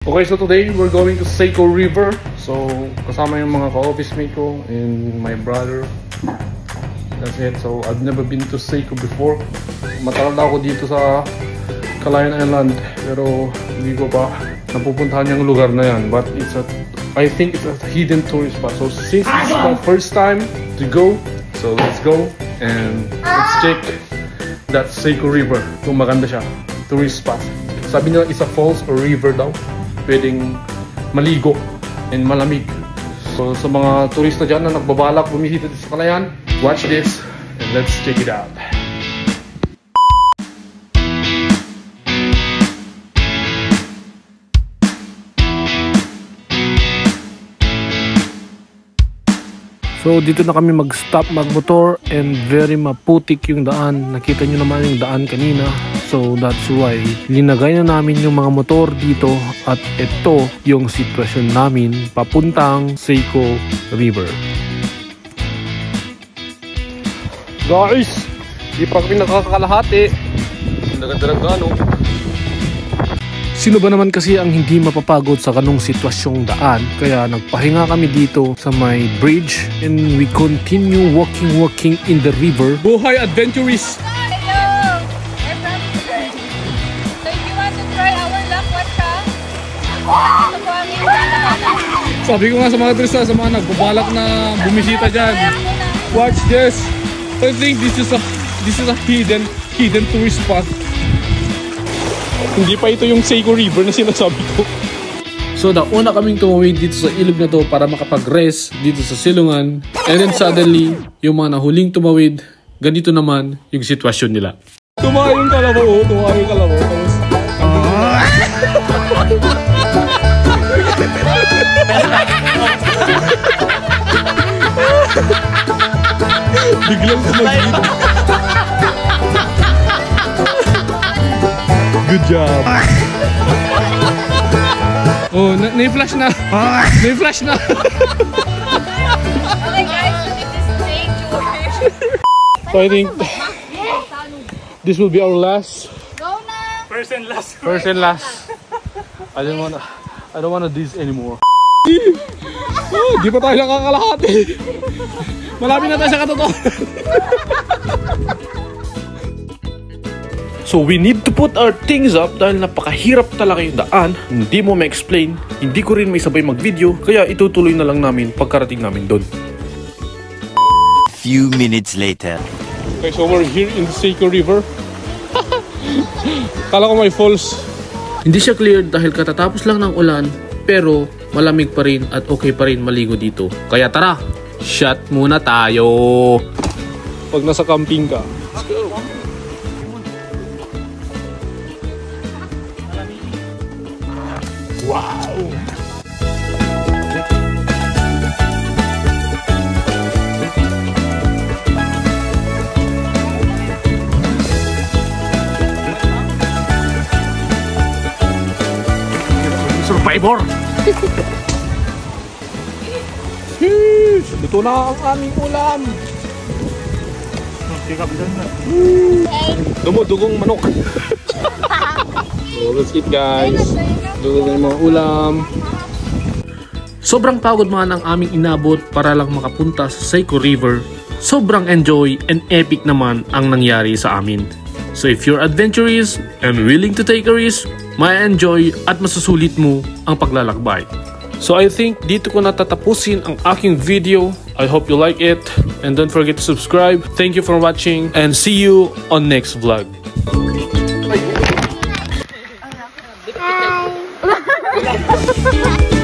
Okay, so today we're going to Seiko River. So kasama yung mga ka-office mate ko and my brother. That's it. So I've never been to Seiko before. Matagal na ako dito sa Calayan Island, pero hindi ko pa napupuntahan yung lugar na yan. But I think it's a hidden tourist spot. So since it's my first time to go, so let's go and let's check that Seiko River. Kung maganda siya, tourist spot. Sabi nila isa falls or river daw. Pwedeng maligo and malamig. So sa mga turista dyan na nagbabalak bumisita sa Calayan, watch this and let's check it out. So dito na kami mag-stop magmotor and very maputik yung daan. Nakita nyo naman yung daan kanina. So that's why linagay na namin yung mga motor dito at ito yung sitwasyon namin papuntang Seiko River. Guys, di pa kami nakakalahati. Nagdaragan oh. Sino ba naman kasi ang hindi mapapagod sa ganong sitwasyong daan? Kaya nagpahinga kami dito sa may bridge and we continue walking in the river. Buhay adventurist! Hello! We're from Turkey. So if you want to try our luck, watch out. Ito po ang yung Sabi ko nga sa mga turista, sa mga nagbabalak na bumisita dyan, watch this! I think this is a hidden tourist spot. Hindi pa ito yung Seiko River na sinasabi ko. So nauna kaming tumawid dito sa ilog na to para makapag-rest dito sa silungan. And then suddenly, yung mga nahuling tumawid, ganito naman yung sitwasyon nila. Tumayo yung kalabaw, tumayo yung kalabaw. Biglang tumagid. Good job. Oh, na-flash na. Na-flash na. Okay guys, this is fake George. So I think this will be our last. Go na! First and last. I don't wanna do this anymore. Oh, di pa tayo nakakalahati. Malapit na tayo sa katotohanan. So we need to put our things up dahil napakahirap talaga yung daan. Hindi mo ma-explain. Hindi ko rin may sabay mag-video. Kaya itutuloy na lang namin pagkarating namin doon. Few minutes later. Okay, so we're here in the Seiko River. Kala ko may falls. Hindi siya clear dahil katatapos lang ng ulan. Pero malamig pa rin at okay pa rin maligo dito. Kaya tara, shot muna tayo. Pag nasa camping ka. Let's go. Wow! Survivor! Luto na ang aming ulam! Dumudugong manok! So let's eat guys! Luto na yung mga ulam! Sobrang pagod man ang aming inabot para lang makapunta sa Seiko River. Sobrang enjoy and epic naman ang nangyari sa amin. So if you're adventurous and willing to take a risk, ma-enjoy at masusulit mo ang paglalakbay. So I think dito ko natatapusin ang aking video. I hope you like it and don't forget to subscribe. Thank you for watching and see you on next vlog. Hi!